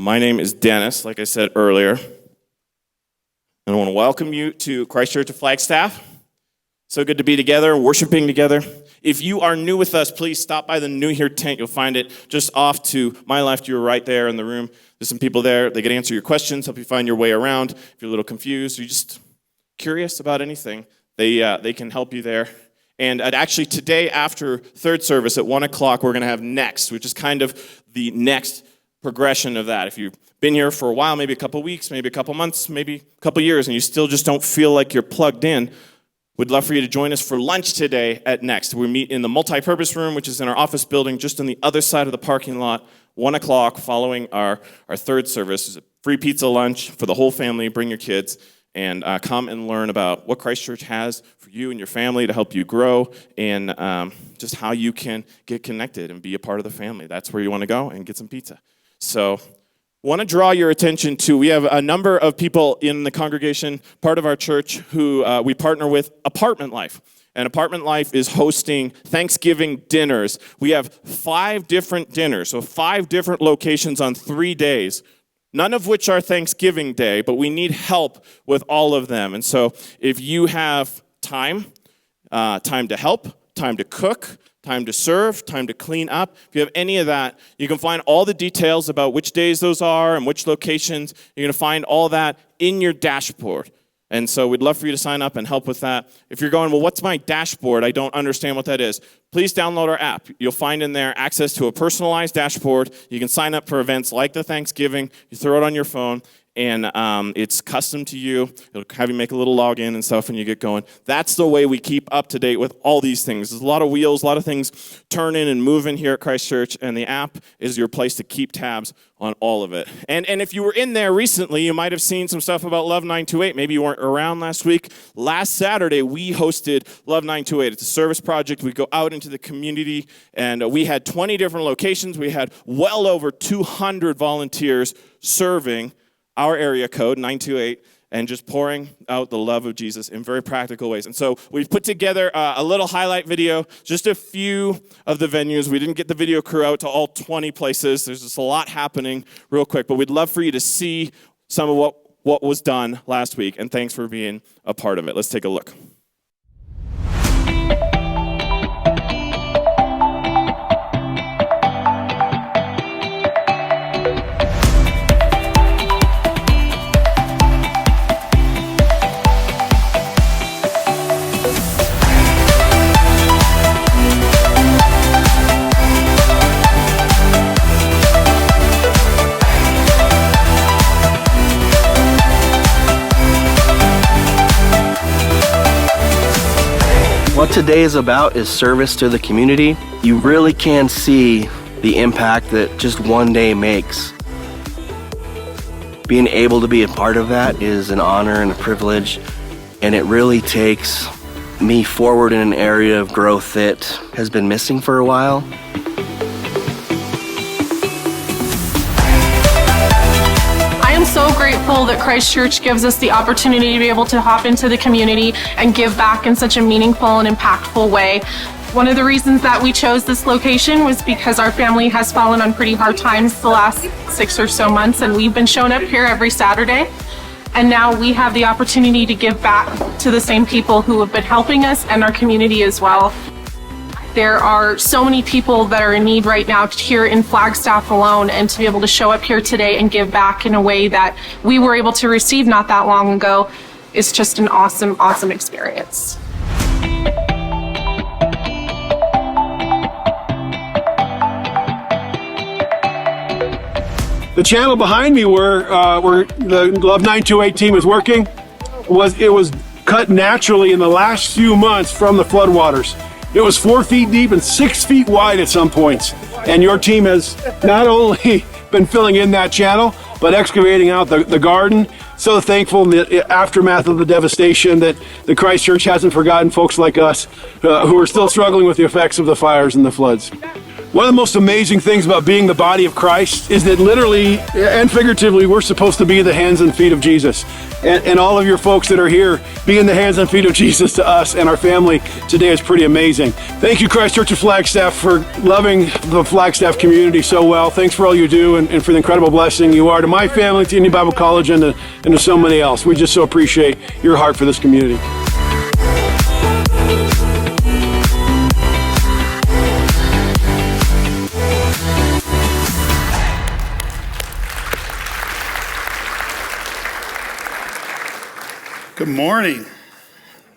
My name is Dennis, like I said earlier, and I want to welcome you to Christ Church of Flagstaff. So good to be together, worshiping together. If you are new with us, please stop by the New Here tent. You'll find it just off to my left. You're right there in the room. There's some people there. They can answer your questions, help you find your way around. If you're a little confused or you're just curious about anything, they can help you there. And actually today after third service at 1 o'clock, we're going to have Next, which is kind of the next progression of that. If you've been here for a while, maybe a couple weeks, maybe a couple months, maybe a couple years, and you still just don't feel like you're plugged in, we'd love for you to join us for lunch today at Next. We meet in the multi-purpose room, which is in our office building, just on the other side of the parking lot, 1 o'clock following our third service. It's a free pizza lunch for the whole family. Bring your kids and come and learn about what Christ Church has for you and your family to help you grow and just how you can get connected and be a part of the family. That's where you want to go and get some pizza. So want to draw your attention to, we have a number of people in the congregation, part of our church, who we partner with Apartment Life. And Apartment Life is hosting Thanksgiving dinners. We have 5 different dinners, so 5 different locations on 3 days, none of which are Thanksgiving Day, but we need help with all of them. And so if you have time to help, time to cook, time to serve, time to clean up. If you have any of that, you can find all the details about which days those are and which locations. You're going to find all that in your dashboard. And so we'd love for you to sign up and help with that. If you're going, well, what's my dashboard? I don't understand what that is. Please download our app. You'll find in there access to a personalized dashboard. You can sign up for events like the Thanksgiving. You throw it on your phone, and it's custom to you. It'll have you make a little login and stuff when you get going. That's the way we keep up to date with all these things. There's a lot of wheels, a lot of things turning and moving here at Christ Church, and the app is your place to keep tabs on all of it. And if you were in there recently, you might have seen some stuff about Love 928. Maybe you weren't around last week. Last Saturday, we hosted Love 928. It's a service project. We go out into the community, and we had 20 different locations. We had well over 200 volunteers serving our area code, 928, and just pouring out the love of Jesus in very practical ways. And so we've put together a little highlight video, just a few of the venues. We didn't get the video crew out to all 20 places. There's just a lot happening real quick, but we'd love for you to see some of what was done last week, and thanks for being a part of it. Let's take a look. What today is about is service to the community. You really can see the impact that just one day makes. Being able to be a part of that is an honor and a privilege, and it really takes me forward in an area of growth that has been missing for a while. So grateful that Christ Church gives us the opportunity to be able to hop into the community and give back in such a meaningful and impactful way. One of the reasons that we chose this location was because our family has fallen on pretty hard times the last 6 or so months, and we've been showing up here every Saturday. And now we have the opportunity to give back to the same people who have been helping us and our community as well. There are so many people that are in need right now here in Flagstaff alone, and to be able to show up here today and give back in a way that we were able to receive not that long ago is just an awesome, awesome experience. The channel behind me where the Love 928 team is working was cut naturally in the last few months from the floodwaters. It was 4 feet deep and 6 feet wide at some points. And your team has not only been filling in that channel, but excavating out the garden. So thankful in the aftermath of the devastation that the Christ Church hasn't forgotten folks like us who are still struggling with the effects of the fires and the floods. One of the most amazing things about being the body of Christ is that literally and figuratively, we're supposed to be the hands and feet of Jesus. And all of your folks that are here, being the hands and feet of Jesus to us and our family today is pretty amazing. Thank you, Christ Church of Flagstaff, for loving the Flagstaff community so well. Thanks for all you do and for the incredible blessing you are to my family, to Indian Bible College, and to so many else. We just so appreciate your heart for this community. Good morning.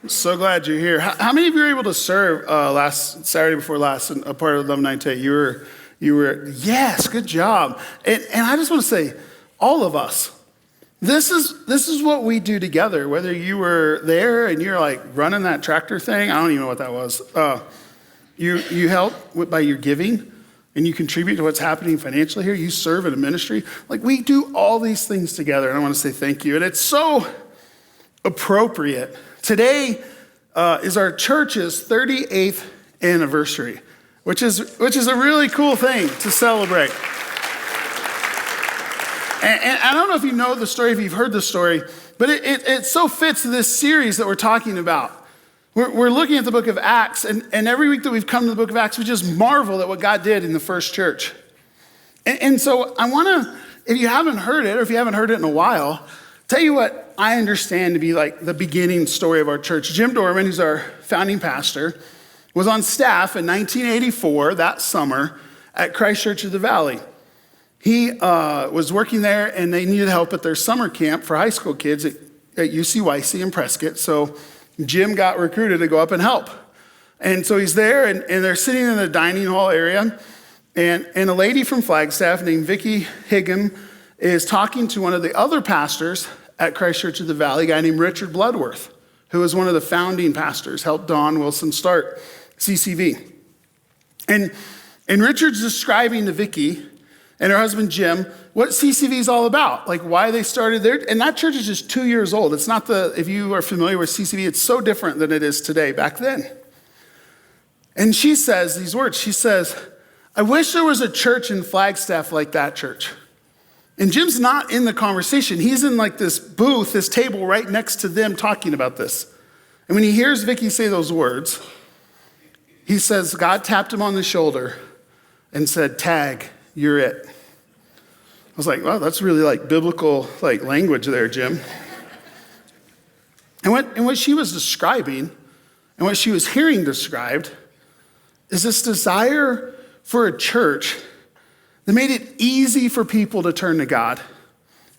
I'm so glad you're here. How many of you were able to serve last Saturday before last, a part of 11-9-8? You were, yes, good job. And I just want to say, all of us, this is what we do together. Whether you were there and you're like running that tractor thing, I don't even know what that was. You help by your giving, and you contribute to what's happening financially here. You serve in a ministry. Like, we do all these things together, and I want to say thank you. And it's so appropriate. Today is our church's 38th anniversary, which is a really cool thing to celebrate. And I don't know if you know the story, if you've heard the story, but it so fits this series that we're talking about. We're looking at the book of Acts, and every week that we've come to the book of Acts, we just marvel at what God did in the first church. And so I want to, if you haven't heard it, or if you haven't heard it in a while, tell you what I understand to be like the beginning story of our church. Jim Dorman, who's our founding pastor, was on staff in 1984, that summer, at Christ Church of the Valley. He was working there, and they needed help at their summer camp for high school kids at UCYC in Prescott. So Jim got recruited to go up and help. And so he's there, and they're sitting in the dining hall area, and a lady from Flagstaff named Vicki Higgum is talking to one of the other pastors at Christ Church of the Valley, a guy named Richard Bloodworth, who was one of the founding pastors, helped Don Wilson start CCV. And Richard's describing to Vicki and her husband Jim what CCV is all about, like why they started there. And that church is just 2 years old. It's not if you are familiar with CCV, it's so different than it is today, back then. And she says these words, she says, "I wish there was a church in Flagstaff like that church." And Jim's not in the conversation. He's in like this booth, this table right next to them talking about this. And when he hears Vicki say those words, he says, God tapped him on the shoulder and said, "Tag, you're it." I was like, wow, that's really like biblical like language there, Jim. And what she was describing and what she was hearing described is this desire for a church that made it easy for people to turn to God.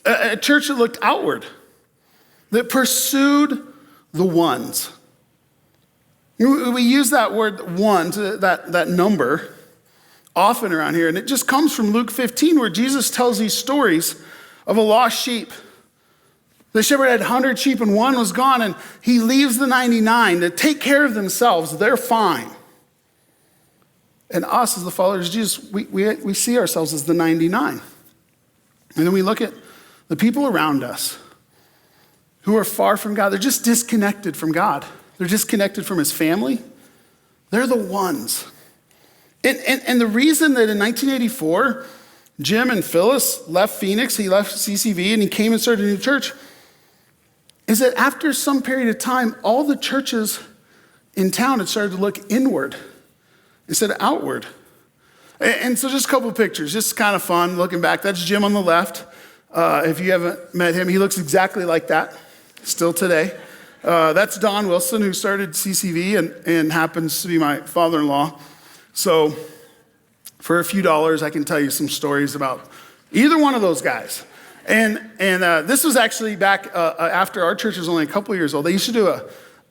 A church that looked outward, that pursued the ones. We use that word one, that number, often around here, and it just comes from Luke 15, where Jesus tells these stories of a lost sheep. The shepherd had 100 sheep and one was gone, and he leaves the 99 to take care of themselves. They're fine. And us as the followers of Jesus, we see ourselves as the 99. And then we look at the people around us who are far from God. They're just disconnected from God. They're disconnected from his family. They're the ones. And the reason that in 1984, Jim and Phyllis left Phoenix, he left CCV, and he came and started a new church, is that after some period of time, all the churches in town had started to look inward instead of outward. And so just a couple of pictures, just kind of fun looking back. That's Jim on the left. If you haven't met him, he looks exactly like that, still today. That's Don Wilson, who started CCV and happens to be my father-in-law. So for a few dollars, I can tell you some stories about either one of those guys. And this was actually back after our church was only a couple years old. They used to do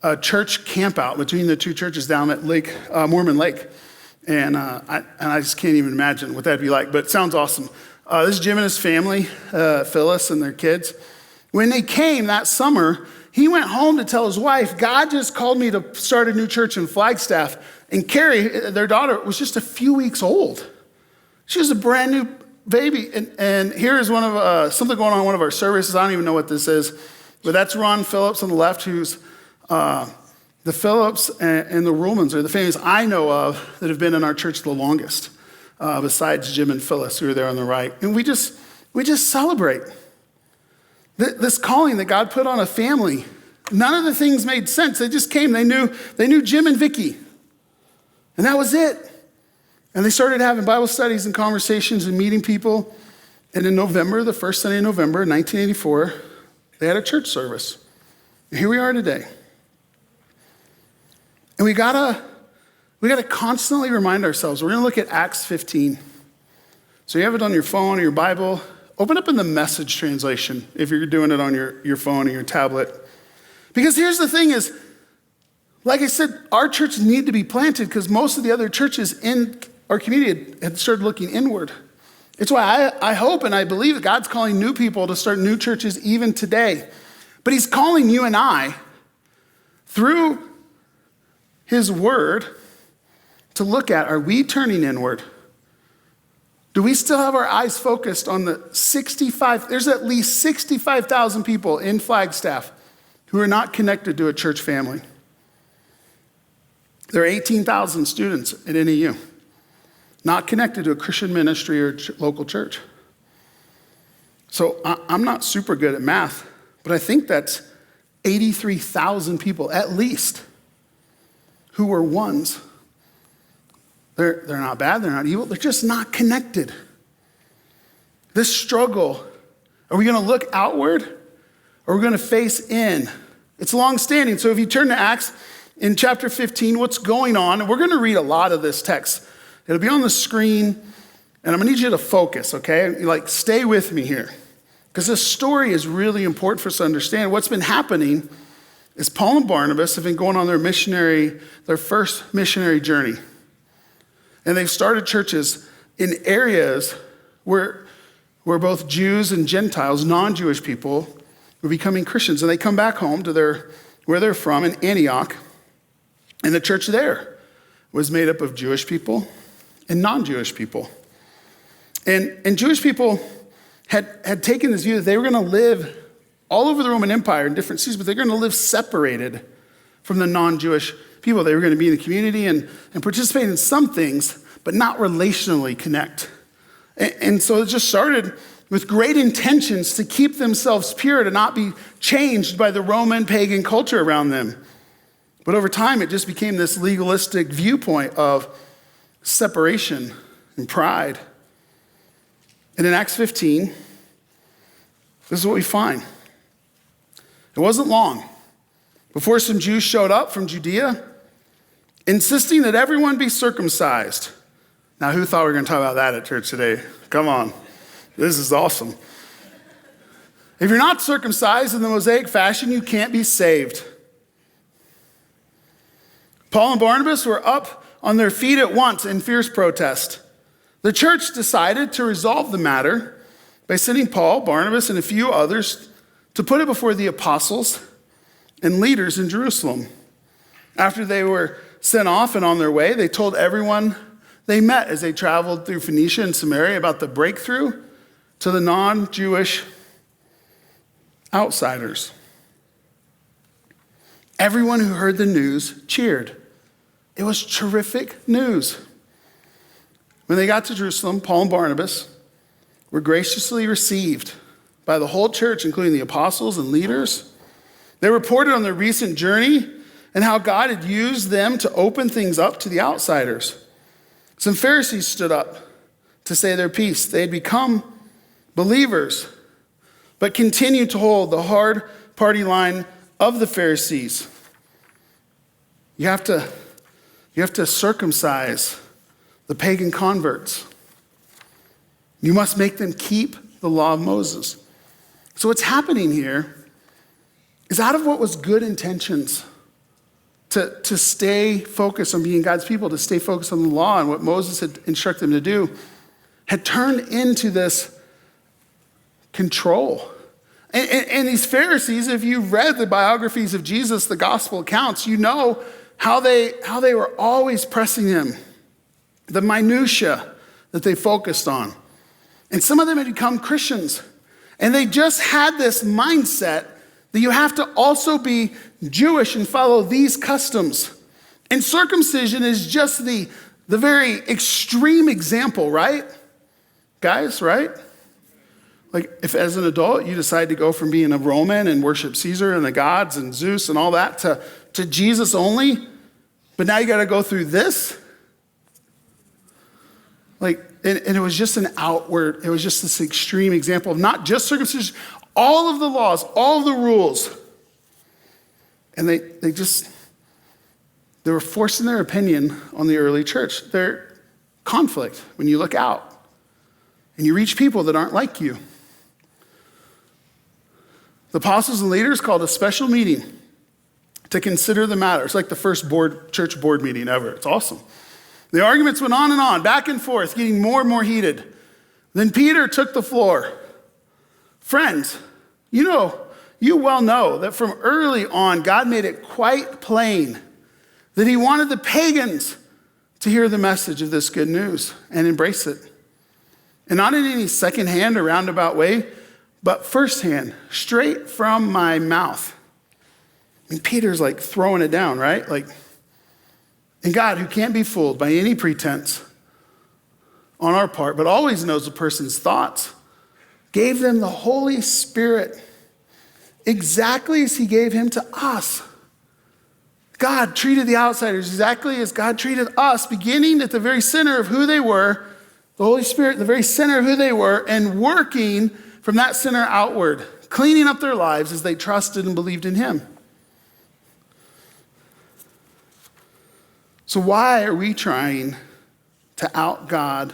a church camp out between the two churches down at Mormon Lake. And I just can't even imagine what that'd be like, but it sounds awesome. This is Jim and his family, Phyllis and their kids. When they came that summer, he went home to tell his wife, God just called me to start a new church in Flagstaff. And Carrie, their daughter, was just a few weeks old. She was a brand new baby. And here is one of something going on in one of our services. I don't even know what this is, but that's Ron Phillips on the left, who's the Phillips and the Rumans are the families I know of that have been in our church the longest. besides Jim and Phyllis, who are there on the right. And we just celebrate this calling that God put on a family. None of the things made sense. They just came. They knew Jim and Vicky. And that was it. And they started having Bible studies and conversations and meeting people. And in November, the first Sunday in November, 1984, they had a church service. And here we are today. And we gotta constantly remind ourselves. We're gonna look at Acts 15. So you have it on your phone or your Bible. Open up in the Message translation if you're doing it on your phone or your tablet. Because here's the thing is, like I said, our church need to be planted because most of the other churches in our community had started looking inward. It's why I hope and I believe that God's calling new people to start new churches even today. But he's calling you and I through his word to look at, are we turning inward? Do we still have our eyes focused on the 65, there's at least 65,000 people in Flagstaff who are not connected to a church family. There are 18,000 students at NAU, not connected to a Christian ministry or local church. So I'm not super good at math, but I think that's 83,000 people at least who were ones. They're not bad, they're not evil, they're just not connected. This struggle, are we gonna look outward or are we gonna face in? It's long-standing. So if you turn to Acts in chapter 15, what's going on, and we're gonna read a lot of this text. It'll be on the screen, and I'm gonna need you to focus, okay? Stay with me here. Because this story is really important for us to understand. What's been happening is Paul and Barnabas have been going on their first missionary journey. And they've started churches in areas where both Jews and Gentiles, non-Jewish people, were becoming Christians. And they come back home to where they're from in Antioch. And the church there was made up of Jewish people and non-Jewish people. And Jewish people had taken this view that they were going to live all over the Roman Empire in different cities, but they're going to live separated from the non-Jewish people. They were going to be in the community and participate in some things, but not relationally connect. And so it just started with great intentions to keep themselves pure, to not be changed by the Roman pagan culture around them. But over time, it just became this legalistic viewpoint of separation and pride. And in Acts 15, this is what we find. It wasn't long before some Jews showed up from Judea, insisting that everyone be circumcised. Now, who thought we were going to talk about that at church today? Come on. This is awesome. If you're not circumcised in the Mosaic fashion, you can't be saved. Paul and Barnabas were up on their feet at once in fierce protest. The church decided to resolve the matter by sending Paul, Barnabas, and a few others to put it before the apostles and leaders in Jerusalem. After they were sent off and on their way, they told everyone they met as they traveled through Phoenicia and Samaria about the breakthrough to the non-Jewish outsiders. Everyone who heard the news cheered. It was terrific news. When they got to Jerusalem, Paul and Barnabas were graciously received by the whole church, including the apostles and leaders. They reported on their recent journey and how God had used them to open things up to the outsiders. Some Pharisees stood up to say their piece. They had become believers, but continued to hold the hard party line of the Pharisees. You have to circumcise the pagan converts. You must make them keep the law of Moses. So what's happening here is out of what was good intentions to stay focused on being God's people, to stay focused on the law and what Moses had instructed them to do, had turned into this control. And these Pharisees, if you've read the biographies of Jesus, the gospel accounts, you know how they were always pressing him, the minutia that they focused on. And some of them had become Christians. And they just had this mindset that you have to also be Jewish and follow these customs. And circumcision is just the The very extreme example, right? Guys, right? Like if as an adult you decide to go from being a Roman and worship Caesar and the gods and Zeus and all that to Jesus only, but now you got to go through this. Like, and it was just an outward, it was just this extreme example of not just circumcision, all of the laws, all of the rules. And they were forcing their opinion on the early church. Their conflict when you look out and you reach people that aren't like you. The apostles and leaders called a special meeting to consider the matter. It's like the first church board meeting ever. It's awesome. The arguments went on and on, back and forth, getting more and more heated. Then Peter took the floor. Friends, you well know that from early on, God made it quite plain that he wanted the pagans to hear the message of this good news and embrace it. And not in any secondhand or roundabout way, but firsthand, straight from my mouth. I mean, Peter's like throwing it down, right? Like, and God, who can't be fooled by any pretense on our part, but always knows a person's thoughts, gave them the Holy Spirit exactly as he gave him to us. God treated the outsiders exactly as God treated us, beginning at the very center of who they were, the Holy Spirit, the very center of who they were, and working from that center outward, cleaning up their lives as they trusted and believed in him. So why are we trying to out God?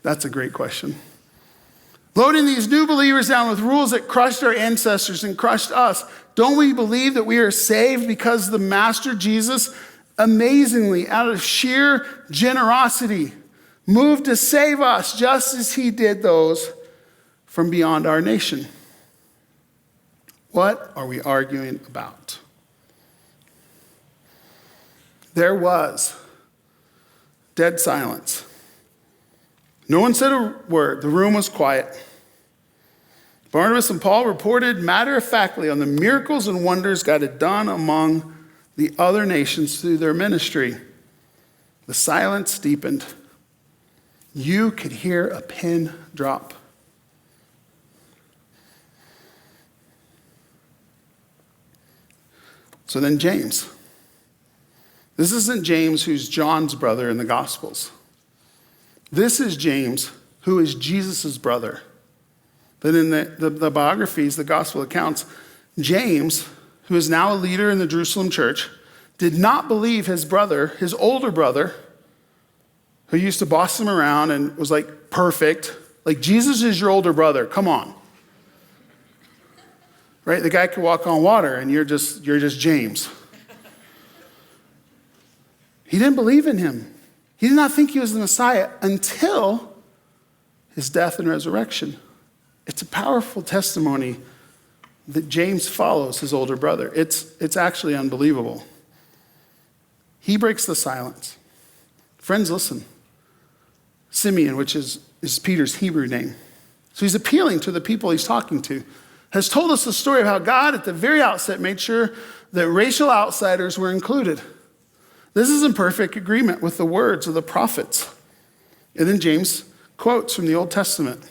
That's a great question. Loading these new believers down with rules that crushed our ancestors and crushed us. Don't we believe that we are saved because the Master Jesus, amazingly, out of sheer generosity, moved to save us just as he did those from beyond our nation? What are we arguing about? There was dead silence. No one said a word. The room was quiet. Barnabas and Paul reported matter-of-factly on the miracles and wonders God had done among the other nations through their ministry. The silence deepened. You could hear a pin drop. So then James. This isn't James who's John's brother in the Gospels. This is James who is Jesus' brother. But in the biographies, the gospel accounts, James, who is now a leader in the Jerusalem church, did not believe his brother, his older brother, who used to boss him around and was like perfect. Like, Jesus is your older brother, come on. Right? The guy could walk on water and you're just James. He didn't believe in him. He did not think he was the Messiah until his death and resurrection. It's a powerful testimony that James follows his older brother. It's actually unbelievable. He breaks the silence. Friends, listen. Simeon, which is Peter's Hebrew name. So he's appealing to the people he's talking to, has told us the story of how God at the very outset made sure that racial outsiders were included. This is in perfect agreement with the words of the prophets. And then James quotes from the Old Testament.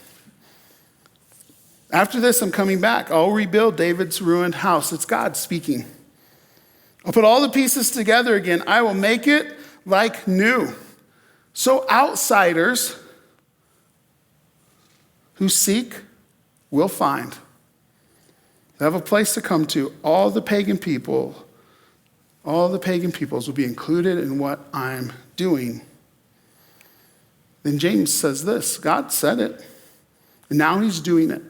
After this, I'm coming back. I'll rebuild David's ruined house. It's God speaking. I'll put all the pieces together again. I will make it like new. So outsiders who seek will find. They have a place to come to. All the pagan peoples will be included in what I'm doing. Then James says this, God said it, and now he's doing it.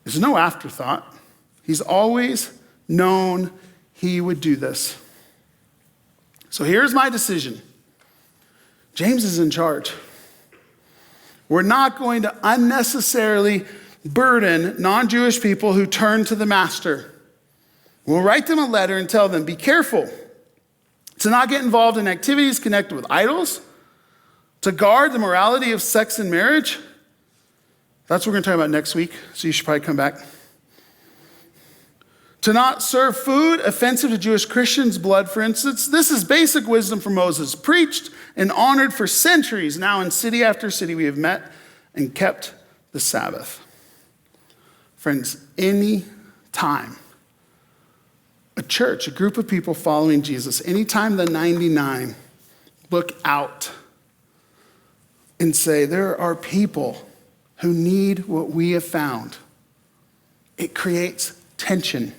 There's no afterthought. He's always known he would do this. So here's my decision. James is in charge. We're not going to unnecessarily burden non-Jewish people who turn to the master. We'll write them a letter and tell them, be careful to not get involved in activities connected with idols, to guard the morality of sex and marriage. That's what we're going to talk about next week, so you should probably come back. To not serve food offensive to Jewish Christians, blood, for instance. This is basic wisdom from Moses, preached and honored for centuries. Now in city after city we have met and kept the Sabbath. Friends, any time a church, a group of people following Jesus, anytime the 99 look out and say, there are people who need what we have found, it creates tension.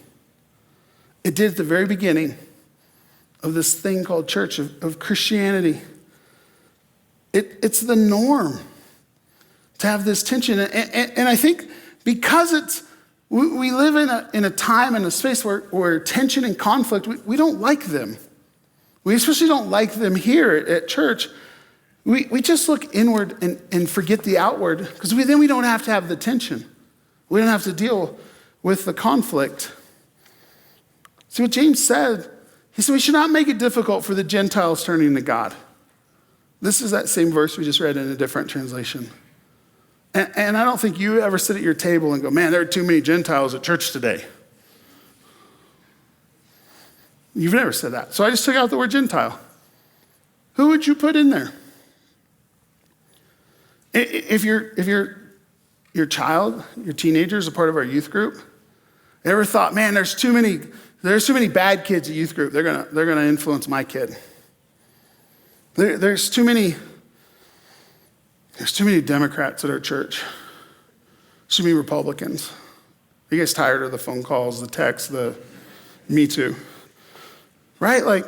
It did at the very beginning of this thing called church, of Christianity. It's the norm to have this tension. And I think because we live in a time and a space where tension and conflict, we don't like them. We especially don't like them here at church. We just look inward and forget the outward, because then we don't have to have the tension. We don't have to deal with the conflict. See what James said? He said we should not make it difficult for the Gentiles turning to God. This is that same verse we just read in a different translation. And I don't think you ever sit at your table and go, man, there are too many Gentiles at church today. You've never said that. So I just took out the word Gentile. Who would you put in there? If your child, your teenager is a part of our youth group, ever thought, man, there's too many bad kids at youth group. They're gonna influence my kid. There's too many Democrats at our church. Too many Republicans. Are you guys tired of the phone calls, the texts, the me too? Right? Like,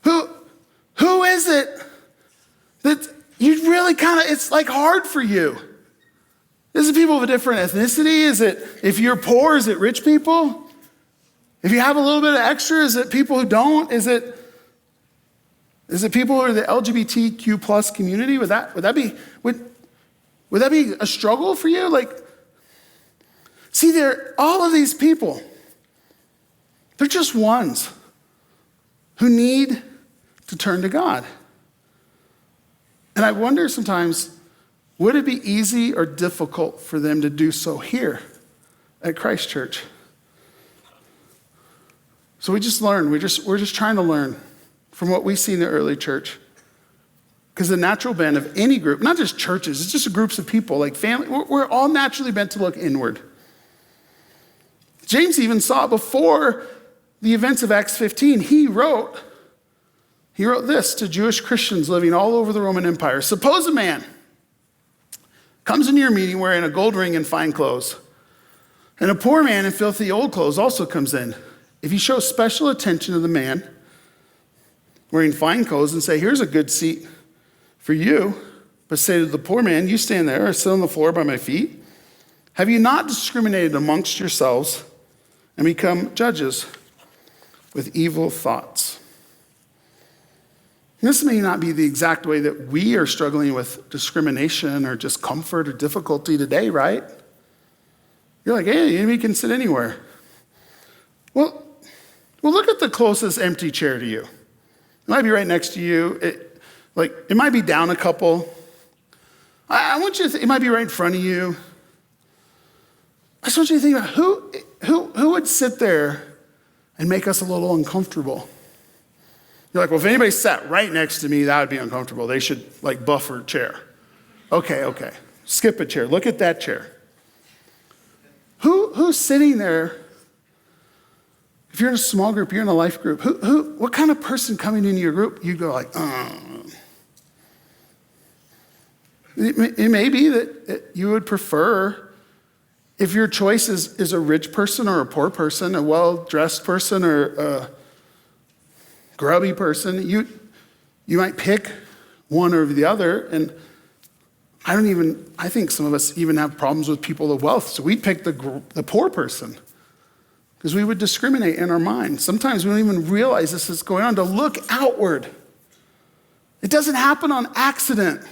who is it that you really it's like hard for you? Is it people of a different ethnicity? Is it, if you're poor, is it rich people? If you have a little bit of extra, is it people who don't? Is it people who are the LGBTQ plus community? Would that be a struggle for you? Like, see, all of these people, they're just ones who need to turn to God. And I wonder sometimes, would it be easy or difficult for them to do so here at Christ Church? So we just learn. We're just trying to learn from what we see in the early church. Because the natural bent of any group, not just churches, it's just groups of people, like family, we're all naturally bent to look inward. James even saw it before the events of Acts 15. He wrote this to Jewish Christians living all over the Roman Empire. Suppose a man comes into your meeting wearing a gold ring and fine clothes, and a poor man in filthy old clothes also comes in. If you show special attention to the man wearing fine clothes and say, here's a good seat for you, but say to the poor man, you stand there or sit on the floor by my feet, have you not discriminated amongst yourselves and become judges with evil thoughts? This may not be the exact way that we are struggling with discrimination or discomfort or difficulty today, right? You're like, hey, we can sit anywhere. Well, look at the closest empty chair to you. It might be right next to you. It might be down a couple. I want you to it might be right in front of you. I just want you to think about who would sit there and make us a little uncomfortable. You're like, well, if anybody sat right next to me, that would be uncomfortable. They should buffer chair. Okay. Skip a chair. Look at that chair. Who's sitting there? If you're in a small group, you're in a life group, what kind of person coming into your group, you go like, It may be that you would prefer, if your choice is a rich person or a poor person, a well-dressed person or a grubby person, you might pick one over the other. And I think some of us even have problems with people of wealth. So we'd pick the poor person because we would discriminate in our mind. Sometimes we don't even realize this is going on, to look outward. It doesn't happen on accident.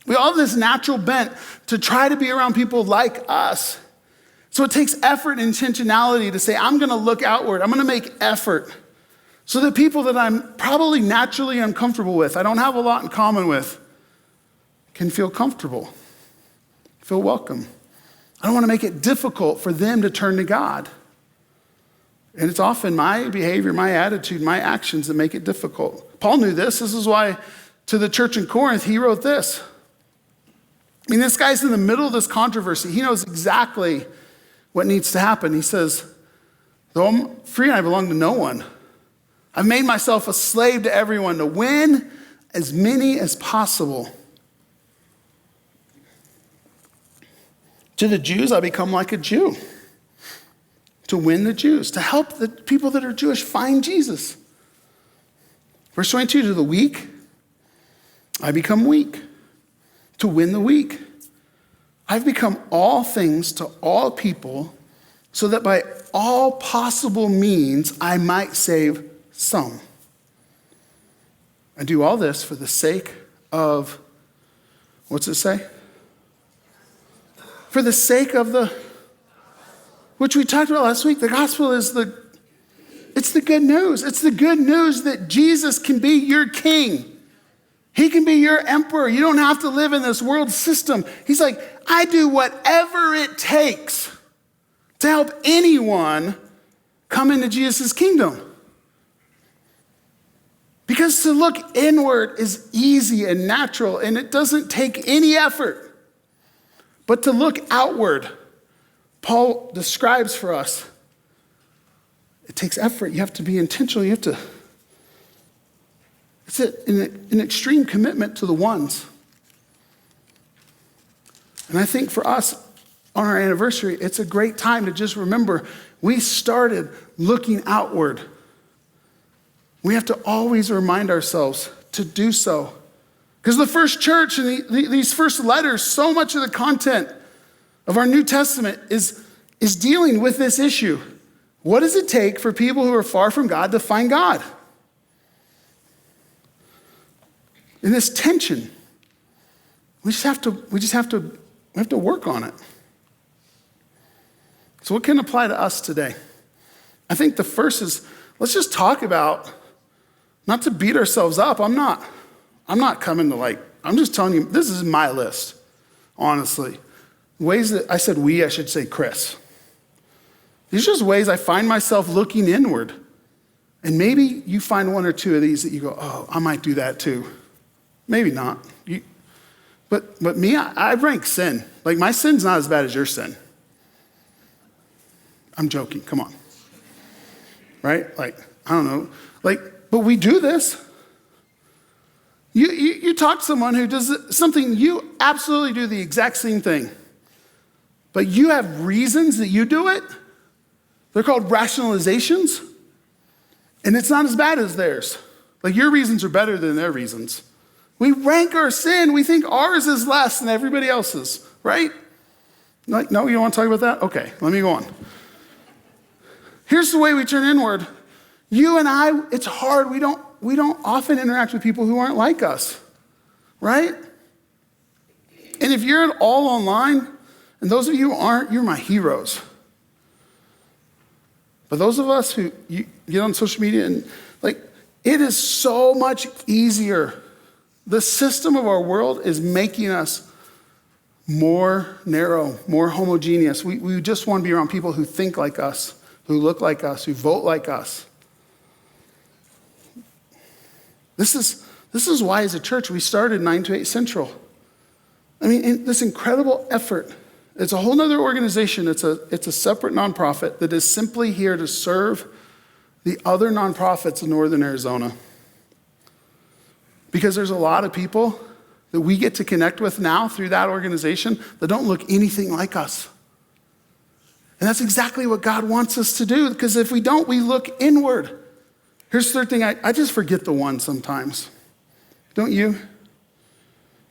We all have this natural bent to try to be around people like us. So it takes effort and intentionality to say, I'm going to look outward. I'm going to make effort so that people that I'm probably naturally uncomfortable with, I don't have a lot in common with, can feel comfortable, feel welcome. I don't want to make it difficult for them to turn to God. And it's often my behavior, my attitude, my actions that make it difficult. Paul knew this. This is why to the church in Corinth, he wrote this. I mean, this guy's in the middle of this controversy. He knows exactly what needs to happen. He says, though I'm free and I belong to no one, I've made myself a slave to everyone to win as many as possible. To the Jews, I become like a Jew to win the Jews, to help the people that are Jewish find Jesus. Verse 22, to the weak, I become weak to win the weak. I've become all things to all people so that by all possible means I might save some. I do all this for the sake of, what's it say? For the sake of which we talked about last week. The gospel is it's the good news. It's the good news that Jesus can be your king. He can be your emperor. You don't have to live in this world system. He's like, I do whatever it takes to help anyone come into Jesus' kingdom. Because to look inward is easy and natural, and it doesn't take any effort. But to look outward, Paul describes for us, it takes effort. You have to be intentional. It's an extreme commitment to the ones. And I think for us, on our anniversary, it's a great time to just remember we started looking outward. We have to always remind ourselves to do so. Because the first church and these first letters, so much of the content of our New Testament is dealing with this issue. What does it take for people who are far from God to find God? In this tension, we have to work on it. So what can apply to us today? I think the first is, let's just talk about, not to beat ourselves up. I'm not coming to I'm just telling you, this is my list, honestly. Ways that, I said we, I should say Chris. These are just ways I find myself looking inward. And maybe you find one or two of these that you go, oh, I might do that too. Maybe not. But me, I rank sin. Like my sin's not as bad as your sin. I'm joking, come on. Right? I don't know. But we do this. You talk to someone who does something, you absolutely do the exact same thing. But you have reasons that you do it. They're called rationalizations. And it's not as bad as theirs. Your reasons are better than their reasons. We rank our sin. We think ours is less than everybody else's, right? No, you don't want to talk about that? Okay, let me go on. Here's the way we turn inward. You and I, it's hard. We don't often interact with people who aren't like us, right? And if you're at all online, and those of you who aren't, you're my heroes. But those of us who you get on social media and it is so much easier. The system of our world is making us more narrow, more homogeneous. We just want to be around people who think like us, who look like us, who vote like us. This is why as a church we started 9 to 8 Central. I mean, this incredible effort. It's a whole other organization. It's a separate nonprofit that is simply here to serve the other nonprofits in Northern Arizona. Because there's a lot of people that we get to connect with now through that organization that don't look anything like us. And that's exactly what God wants us to do, because if we don't, we look inward. Here's the third thing, I just forget the one sometimes. Don't you?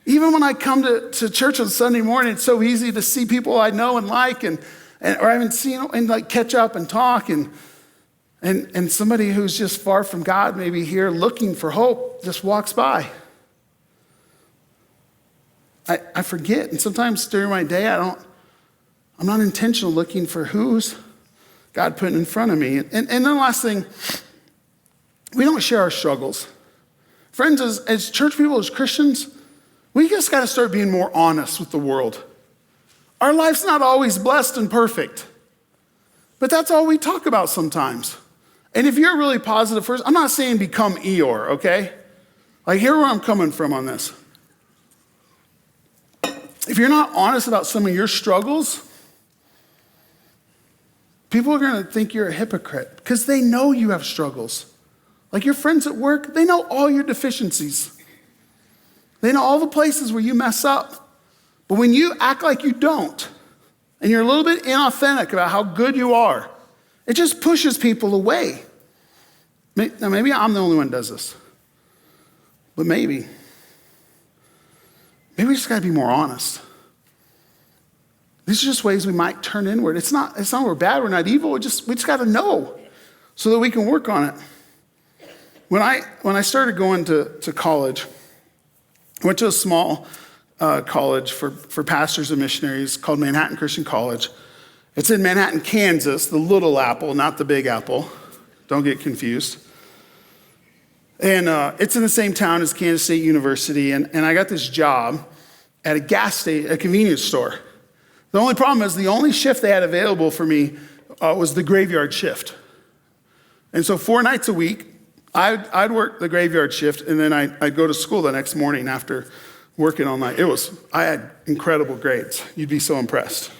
Even when I come to church on Sunday morning, it's so easy to see people I know and like, or I haven't seen, and catch up and talk, and somebody who's just far from God, maybe here looking for hope, just walks by. I forget, and sometimes during my day, I'm not intentional looking for who's God putting in front of me. And then the last thing, we don't share our struggles. Friends, as church people, as Christians, we just got to start being more honest with the world. Our life's not always blessed and perfect. But that's all we talk about sometimes. And if you're a really positive person, I'm not saying become Eeyore, okay? Like, hear where I'm coming from on this. If you're not honest about some of your struggles, people are going to think you're a hypocrite because they know you have struggles. Like your friends at work, they know all your deficiencies. They know all the places where you mess up. But when you act like you don't, and you're a little bit inauthentic about how good you are, it just pushes people away. Now, maybe I'm the only one who does this, but maybe we just got to be more honest. These are just ways we might turn inward. It's not we're bad, we're not evil. We just got to know so that we can work on it. When I started going to college, I went to a small college for pastors and missionaries called Manhattan Christian College. It's in Manhattan, Kansas, the little apple, not the big apple. Don't get confused. And it's in the same town as Kansas State University. And I got this job at a convenience store. The only problem is the only shift they had available for me was the graveyard shift. And so 4 nights a week, I'd work the graveyard shift, and then I'd go to school the next morning after working all night. I had incredible grades. You'd be so impressed.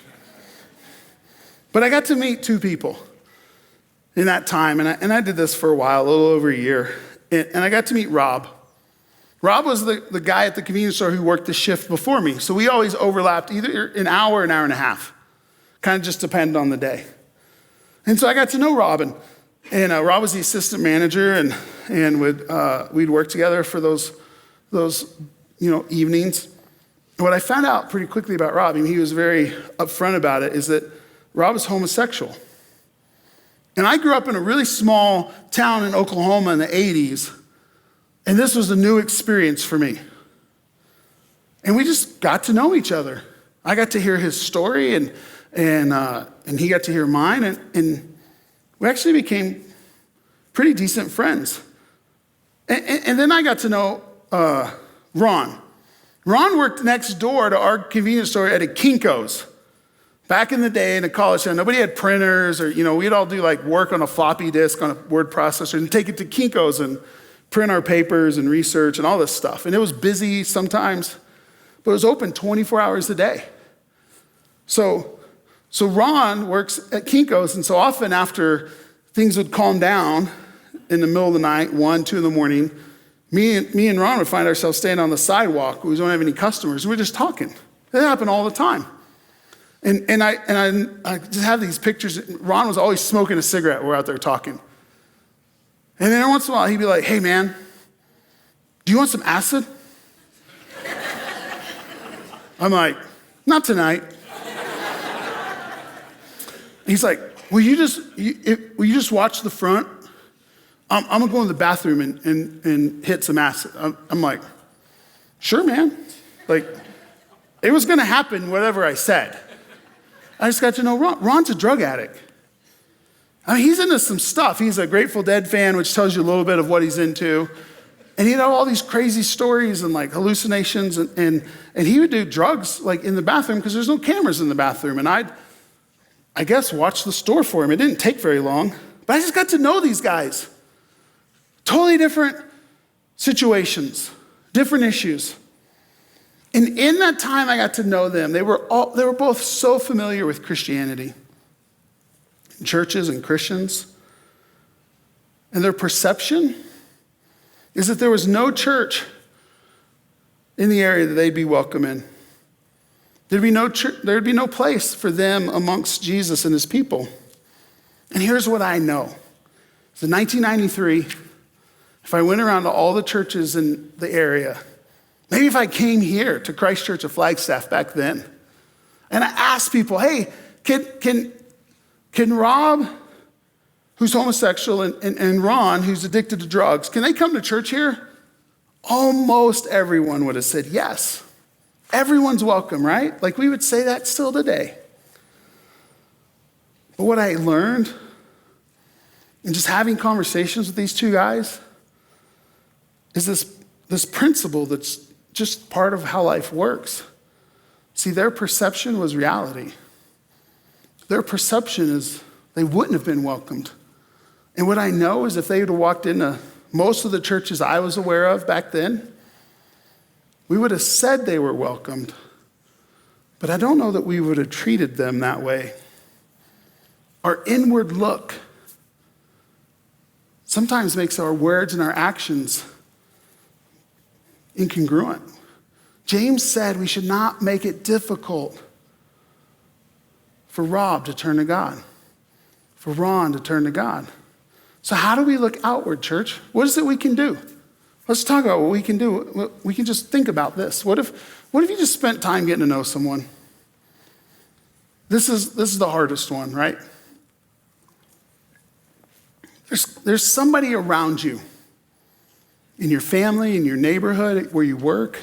But I got to meet 2 people in that time, and I did this for a while, a little over a year, and I got to meet Rob. Rob was the guy at the convenience store who worked the shift before me, so we always overlapped either an hour or an hour and a half. Kind of just depended on the day. And so I got to know Rob, and Rob was the assistant manager, and we'd work together for those evenings. What I found out pretty quickly about Rob, and he was very upfront about it, is that Rob is homosexual. And I grew up in a really small town in Oklahoma in the 80s, and this was a new experience for me. And we just got to know each other. I got to hear his story, and he got to hear mine, and we actually became pretty decent friends. And then I got to know Ron. Ron worked next door to our convenience store at a Kinko's. Back in the day in a college town, nobody had printers, or we'd all do like work on a floppy disk on a word processor and take it to Kinko's and print our papers and research and all this stuff. And it was busy sometimes, but it was open 24 hours a day. So Ron works at Kinko's, and so often after things would calm down in the middle of the night, 1, 2 in the morning, me and Ron would find ourselves standing on the sidewalk. We don't have any customers. We're just talking. That happened all the time. And I just have these pictures. Ron was always smoking a cigarette. We're out there talking. And then every once in a while, he'd be like, "Hey, man, do you want some acid?" I'm like, "Not tonight." He's like, will you just watch the front? I'm going to go in the bathroom and hit some acid. I'm like, "Sure, man." Like, it was going to happen, whatever I said. I just got to know Ron. Ron's a drug addict. I mean, he's into some stuff. He's a Grateful Dead fan, which tells you a little bit of what he's into. And he'd have all these crazy stories and like hallucinations, and he would do drugs like in the bathroom because there's no cameras in the bathroom. And I guess watch the store for him. It didn't take very long, but I just got to know these guys. Totally different situations, different issues. And in that time I got to know them, they were both so familiar with Christianity, churches and Christians. And their perception is that there was no church in the area that they'd be welcome in. There'd be no place for them amongst Jesus and his people. And here's what I know. So in 1993, if I went around to all the churches in the area, maybe if I came here to Christ Church of Flagstaff back then, and I asked people, "Hey, can Rob, who's homosexual, and Ron, who's addicted to drugs, can they come to church here?" Almost everyone would have said yes. Everyone's welcome, right? Like we would say that still today. But what I learned in just having conversations with these 2 guys is this principle that's just part of how life works. See, their perception was reality. Their perception is They wouldn't have been welcomed. And what I know is if they would have walked into most of the churches I was aware of back then, we would have said they were welcomed, but I don't know that we would have treated them that way. Our inward look sometimes makes our words and our actions incongruent. James said we should not make it difficult for Rob to turn to God, for Ron to turn to God. So how do we look outward, church? What is it we can do? Let's talk about what we can do. We can just think about this. What if you just spent time getting to know someone? This is the hardest one, right? There's somebody around you in your family, in your neighborhood, where you work,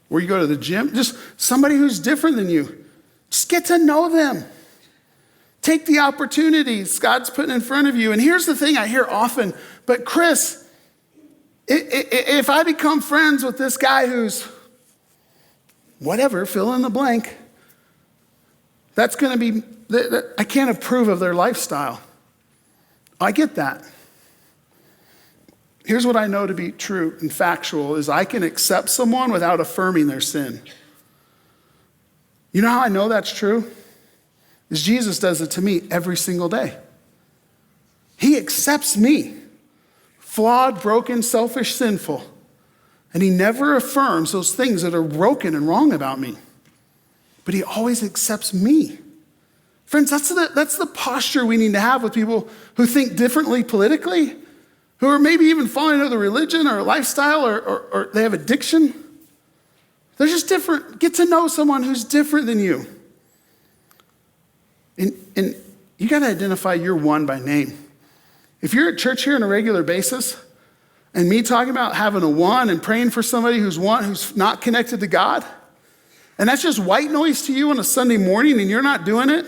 where you go to the gym, just somebody who's different than you. Just get to know them. Take the opportunities God's putting in front of you. And here's the thing I hear often, but Chris, if I become friends with this guy who's whatever, fill in the blank, that's going to be, I can't approve of their lifestyle. I get that. Here's what I know to be true and factual is I can accept someone without affirming their sin. You know how I know that's true? Is Jesus does it to me every single day. He accepts me, flawed, broken, selfish, sinful, and he never affirms those things that are broken and wrong about me. But he always accepts me. Friends, that's the posture we need to have with people who think differently politically, who are maybe even falling into the religion or a lifestyle or they have addiction. They're just different. Get to know someone who's different than you. And you got to identify your one by name. If you're at church here on a regular basis, and me talking about having a one and praying for somebody who's not connected to God, and that's just white noise to you on a Sunday morning and you're not doing it,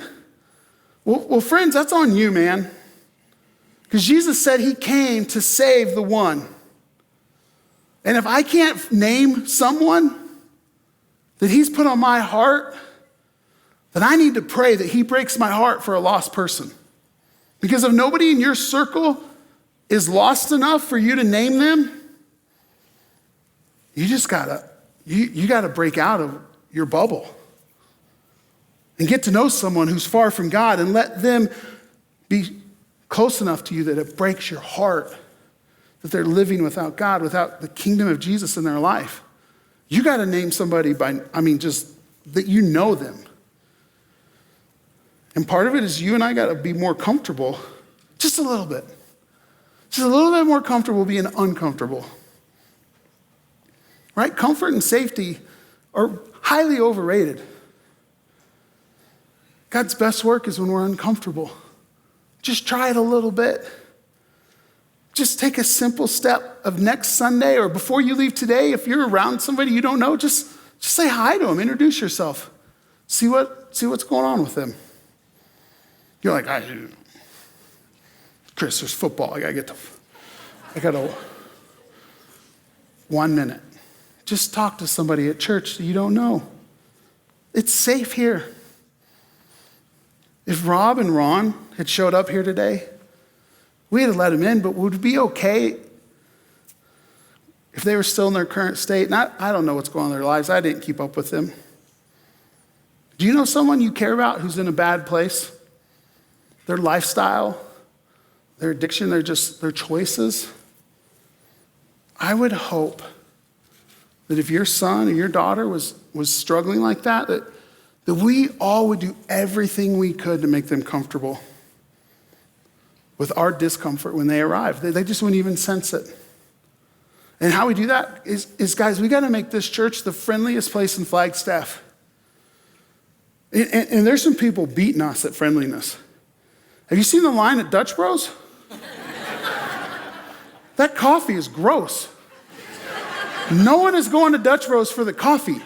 well, friends, that's on you, man. Because Jesus said he came to save the one. And if I can't name someone that he's put on my heart, then I need to pray that he breaks my heart for a lost person. Because if nobody in your circle is lost enough for you to name them, you just gotta break out of your bubble and get to know someone who's far from God and let them be close enough to you that it breaks your heart that they're living without God, without the kingdom of Jesus in their life. You got to name somebody just that you know them. And part of it is you and I got to be more comfortable, just a little bit. Just a little bit more comfortable being uncomfortable. Right? Comfort and safety are highly overrated. God's best work is when we're uncomfortable. Just try it a little bit. Just take a simple step of next Sunday or before you leave today. If you're around somebody you don't know, just say hi to them, introduce yourself. See what's going on with them. You're like, Chris, there's football. I got 1 minute. Just talk to somebody at church that you don't know. It's safe here. If Rob and Ron had showed up here today, we had to let them in, but would it be okay if they were still in their current state? And I don't know what's going on in their lives. I didn't keep up with them. Do you know someone you care about who's in a bad place? Their lifestyle, their addiction, their choices. I would hope that if your son or your daughter was struggling like that we all would do everything we could to make them comfortable with our discomfort when they arrive. They just wouldn't even sense it. And how we do that is guys, we got to make this church the friendliest place in Flagstaff. And there's some people beating us at friendliness. Have you seen the line at Dutch Bros? That coffee is gross. No one is going to Dutch Bros for the coffee.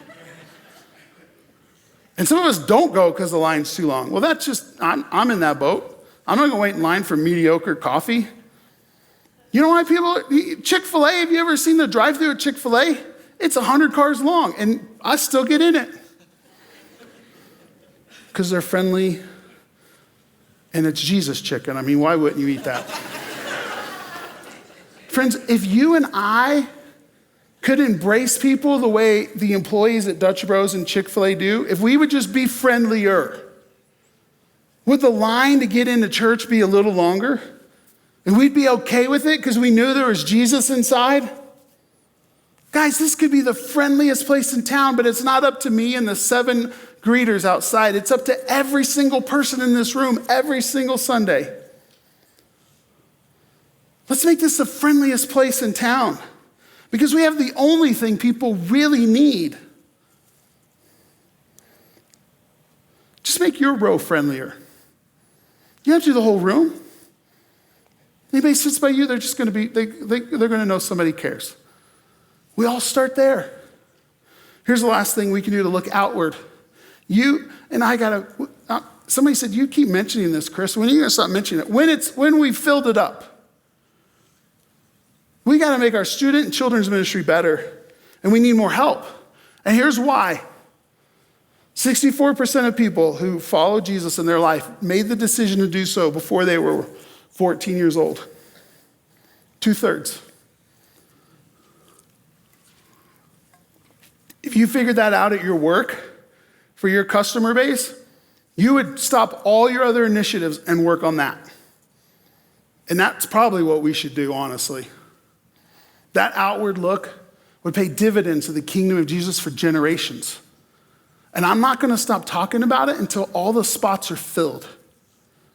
And some of us don't go because the line's too long. Well, that's just, I'm in that boat. I'm not going to wait in line for mediocre coffee. You know why Chick-fil-A, have you ever seen the drive-thru at Chick-fil-A? It's 100 cars long, and I still get in it. Because they're friendly And it's Jesus chicken. I mean, why wouldn't you eat that? Friends, if you and I could embrace people the way the employees at Dutch Bros and Chick-fil-A do, if we would just be friendlier, would the line to get into church be a little longer? And we'd be okay with it because we knew there was Jesus inside? Guys, this could be the friendliest place in town, but it's not up to me and the 7 greeters outside. It's up to every single person in this room every single Sunday. Let's make this the friendliest place in town because we have the only thing people really need. Just make your row friendlier. You don't have to do the whole room. Anybody sits by you, they're just going to be, they're going to know somebody cares. We all start there. Here's the last thing we can do to look outward. You and I somebody said, you keep mentioning this, Chris. When are you going to stop mentioning it? When we've filled it up. We got to make our student and children's ministry better, and we need more help. And here's why. 64% of people who follow Jesus in their life made the decision to do so before they were 14 years old. 2/3. If you figured that out at your work for your customer base, you would stop all your other initiatives and work on that. And that's probably what we should do, honestly. That outward look would pay dividends to the kingdom of Jesus for generations. And I'm not going to stop talking about it until all the spots are filled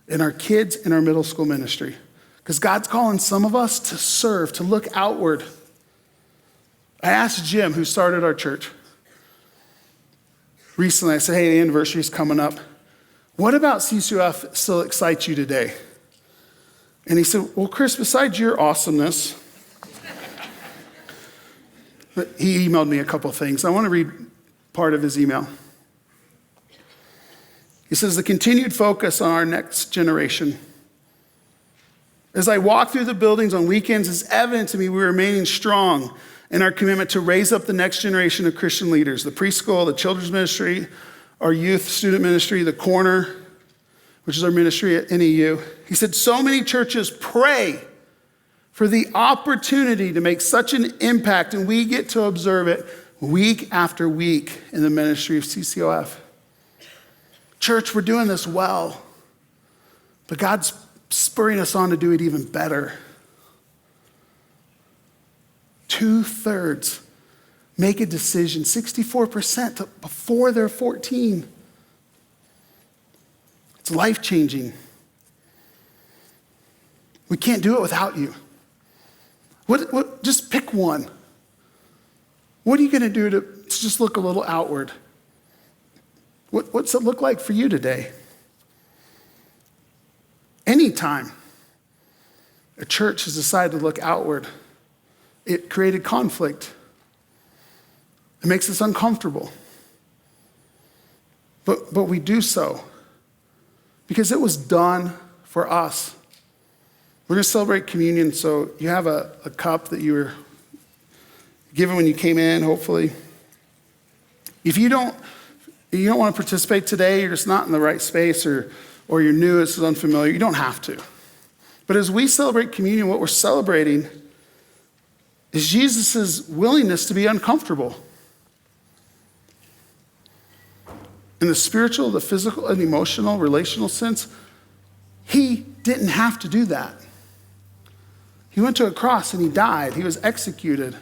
in our kids in our middle school ministry. Because God's calling some of us to serve, to look outward. I asked Jim, who started our church, recently, I said, hey, the anniversary is coming up. What about CCOF still excites you today? And he said, well, Chris, besides your awesomeness, he emailed me a couple things. I want to read part of his email. He says, the continued focus on our next generation. As I walk through the buildings on weekends, it's evident to me we're remaining strong in our commitment to raise up the next generation of Christian leaders, the preschool, the children's ministry, our youth student ministry, the corner, which is our ministry at NEU. He said, so many churches pray for the opportunity to make such an impact, and we get to observe it week after week in the ministry of CCOF. Church, we're doing this well, but God's spurring us on to do it even better. 2/3 make a decision, 64% before they're 14. It's life-changing. We can't do it without you. Just pick one. What are you going to do to just look a little outward? What's it look like for you today? Anytime a church has decided to look outward, it created conflict. It makes us uncomfortable. But we do so because it was done for us. We're going to celebrate communion, so you have a cup that you were given when you came in, hopefully. If you don't want to participate today, you're just not in the right space, or you're new, this is unfamiliar, you don't have to. But as we celebrate communion, what we're celebrating is Jesus' willingness to be uncomfortable. In the spiritual, the physical, and emotional, relational sense, he didn't have to do that. He went to a cross and he died. He was executed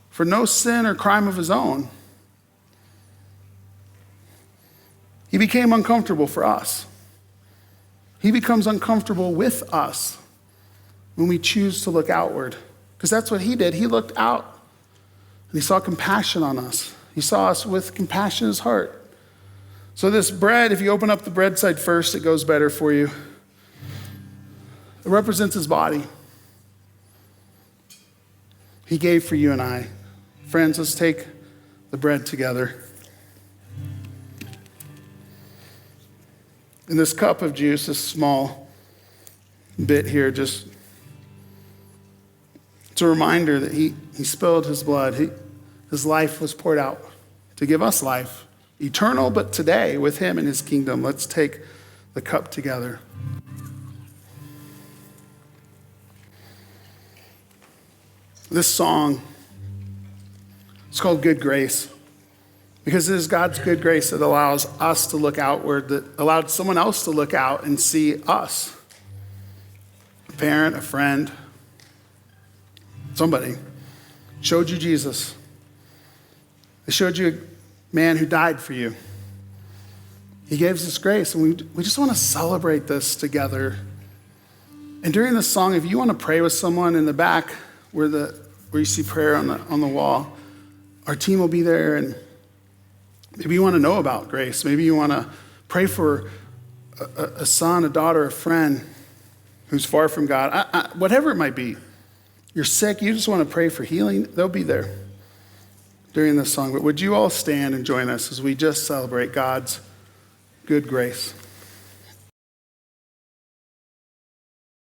for no sin or crime of his own. He became uncomfortable for us. He becomes uncomfortable with us when we choose to look outward, because that's what he did. He looked out and he saw compassion on us. He saw us with compassion in his heart. So this bread, if you open up the bread side first, it goes better for you. It represents his body. He gave for you and I. Friends, let's take the bread together. And this cup of juice, this small bit here, it's a reminder that he spilled his blood. His life was poured out to give us life, eternal, but today with him in his kingdom. Let's take the cup together. This song, it's called Good Grace, because it is God's good grace that allows us to look outward, that allowed someone else to look out and see us. A parent, a friend, somebody showed you Jesus. They showed you a man who died for you. He gave us this grace, and we just want to celebrate this together. And during this song, if you want to pray with someone in the back where you see prayer on the wall, our team will be there, and maybe you want to know about grace. Maybe you want to pray for a son, a daughter, a friend who's far from God. Whatever it might be. You're sick, you just want to pray for healing, they'll be there during this song. But would you all stand and join us as we just celebrate God's good grace?